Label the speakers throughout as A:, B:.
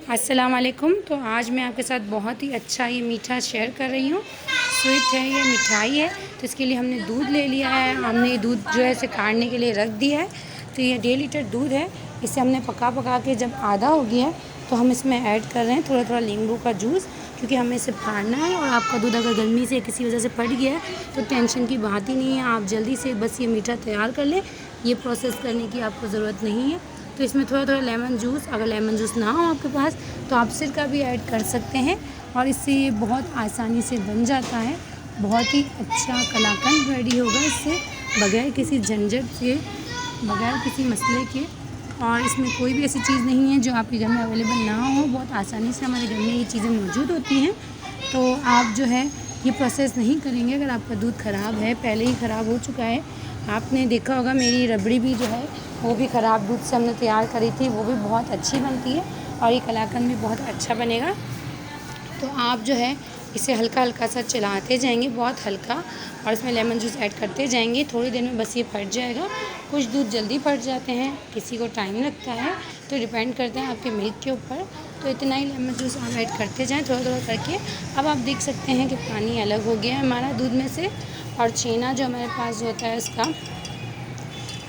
A: अस्सलाम वालेकुम। तो आज मैं आपके साथ बहुत ही अच्छा ये मीठा शेयर कर रही हूँ। स्वीट है, ये मिठाई है। तो इसके लिए हमने दूध ले लिया है। हमने ये दूध जो है इसे काढ़ने के लिए रख दिया है। तो ये 1.5 लीटर दूध है। इसे हमने पका के जब आधा हो गया है तो हम इसमें ऐड कर रहे हैं थोड़ा थोड़ा नींबू का जूस, क्योंकि हमें इसे फाड़ना है। और आपका दूध अगर गर्मी से किसी वजह से फट गया है तो टेंशन की बात ही नहीं है। आप जल्दी से बस ये मीठा तैयार कर लें। ये प्रोसेस करने की आपको ज़रूरत नहीं है। तो इसमें थोड़ा थोड़ा लेमन जूस, अगर लेमन जूस ना हो आपके पास तो आप सिरका भी ऐड कर सकते हैं। और इससे ये बहुत आसानी से बन जाता है। बहुत ही अच्छा कलाकंद रेडी होगा इससे, बगैर किसी झंझट से, बगैर किसी मसले के। और इसमें कोई भी ऐसी चीज़ नहीं है जो आपके घर में अवेलेबल ना हो। बहुत आसानी से हमारे घर में ये चीज़ें मौजूद होती हैं। तो आप जो है ये प्रोसेस नहीं करेंगे अगर आपका दूध ख़राब है, पहले ही ख़राब हो चुका है। आपने देखा होगा मेरी रबड़ी भी जो है वो भी ख़राब दूध से हमने तैयार करी थी, वो भी बहुत अच्छी बनती है। और ये कलाकंद भी बहुत अच्छा बनेगा। तो आप जो है इसे हल्का हल्का सा चलाते जाएंगे, बहुत हल्का, और इसमें लेमन जूस ऐड करते जाएंगे। थोड़ी देर में बस ये फट जाएगा। कुछ दूध जल्दी फट जाते हैं, किसी को टाइम लगता है, तो डिपेंड करते हैं आपके मिल्क के ऊपर। तो इतना ही लेमन जूस आप ऐड करते जाएँ थोड़ा थोड़ा करके। अब आप देख सकते हैं कि पानी अलग हो गया है हमारा दूध में से, और छेना जो हमारे पास होता है उसका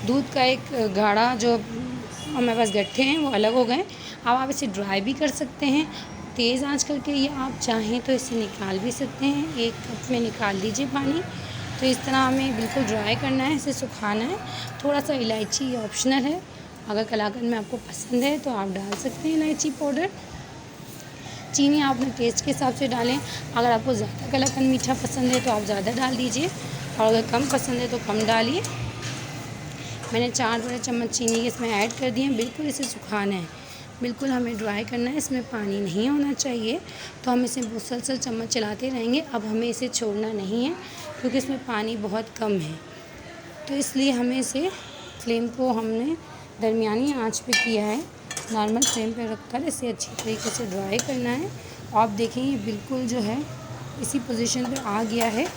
A: दूध का एक गाढ़ा जो हमारे पास गट्ठे हैं वो अलग हो गए। अब आप इसे ड्राई भी कर सकते हैं तेज़ आंच करके, या आप चाहें तो इसे निकाल भी सकते हैं। एक कप में निकाल लीजिए पानी। तो इस तरह हमें बिल्कुल ड्राई करना है, इसे सुखाना है। थोड़ा सा इलायची ऑप्शनल है, अगर कलाकंद में आपको पसंद है तो आप डाल सकते हैं इलायची पाउडर। चीनी आप अपने टेस्ट के हिसाब से डालें। अगर आपको ज़्यादा कलाकंद मीठा पसंद है तो आप ज़्यादा डाल दीजिए, और अगर कम पसंद है तो कम डालिए। मैंने 4 बड़े चम्मच चीनी के इसमें ऐड कर दिए हैं। बिल्कुल इसे सुखाना है, बिल्कुल हमें ड्राई करना है, इसमें पानी नहीं होना चाहिए। तो हम इसे मुसलसल चम्मच चलाते रहेंगे। अब हमें इसे छोड़ना नहीं है क्योंकि इसमें पानी बहुत कम है। तो इसलिए हमें इसे फ्लेम को हमने दरमियानी आंच पे किया है, नॉर्मल फ्लेम पे रखकर इसे अच्छी तरीके से ड्राई करना है। आप देखेंगे बिल्कुल जो है इसी पोजीशन पे आ गया है।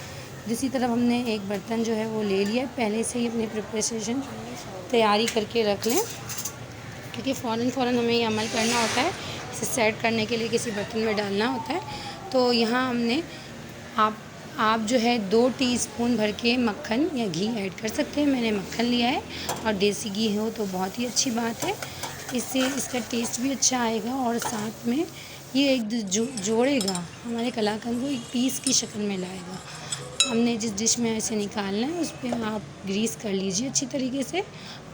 A: दूसरी तरफ हमने एक बर्तन जो है वो ले लिया है। पहले से ही अपनी प्रिपरेशन तैयारी करके रख लें, क्योंकि फ़ौरन हमें ये अमल करना होता है। इसे सेट करने के लिए किसी बर्तन में डालना होता है। तो यहाँ हमने आप जो है 2 टीस्पून भर के मक्खन या घी ऐड कर सकते हैं। मैंने मक्खन लिया है, और देसी घी हो तो बहुत ही अच्छी बात है। इससे इसका टेस्ट भी अच्छा आएगा, और साथ में ये एक जोड़ेगा हमारे कलाकंद को, एक पीस की शक्ल में लाएगा। हमने जिस डिश में इसे निकालना है उस पर आप ग्रीस कर लीजिए अच्छी तरीके से,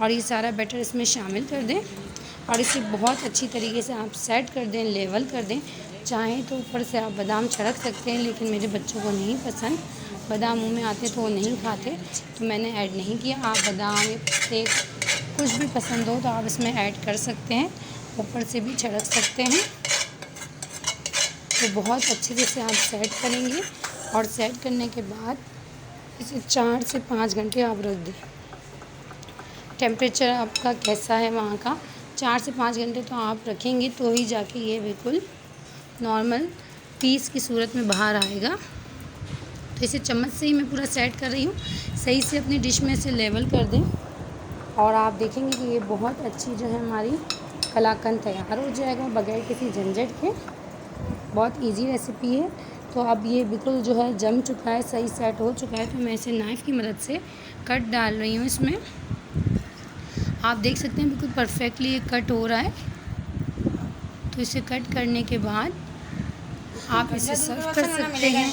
A: और ये सारा बैटर इसमें शामिल कर दें। और इसे बहुत अच्छी तरीके से आप सेट कर दें, लेवल कर दें। चाहें तो ऊपर से आप बादाम छिड़क सकते हैं, लेकिन मेरे बच्चों को नहीं पसंद, बादाम मुँह में आते तो वो नहीं खाते, तो मैंने ऐड नहीं किया। आप बादाम या पत्ते कुछ भी पसंद हो तो आप इसमें ऐड कर सकते हैं, ऊपर से भी छिड़क सकते हैं। तो बहुत अच्छे से आप सेट करेंगे, और सेट करने के बाद इसे 4 से 5 घंटे आप रख दें। टेम्परेचर आपका कैसा है वहाँ का, 4 से 5 घंटे तो आप रखेंगे तो ही जाके ये बिल्कुल नॉर्मल पीस की सूरत में बाहर आएगा। तो इसे चम्मच से ही मैं पूरा सेट कर रही हूँ। सही से अपनी डिश में इसे लेवल कर दें, और आप देखेंगे कि ये बहुत अच्छी जो है हमारी कलाकंद तैयार हो जाएगा बगैर किसी झंझट के। बहुत इजी रेसिपी है। तो अब ये बिल्कुल जो है जम चुका है, सही सेट हो चुका है। तो मैं इसे नाइफ़ की मदद से कट डाल रही हूँ इसमें। आप देख सकते हैं बिल्कुल परफेक्टली ये कट हो रहा है। तो इसे कट करने के बाद आप इसे सर्व कर सकते हैं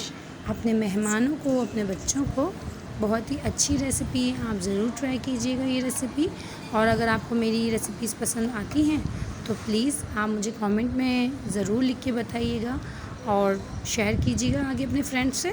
A: अपने मेहमानों को, अपने बच्चों को। बहुत ही अच्छी रेसिपी है, आप ज़रूर ट्राई कीजिएगा ये रेसिपी। और अगर आपको मेरी रेसिपीज़ पसंद आती हैं तो प्लीज़ आप मुझे कमेंट में ज़रूर लिख के बताइएगा, और शेयर कीजिएगा आगे अपने फ्रेंड्स से।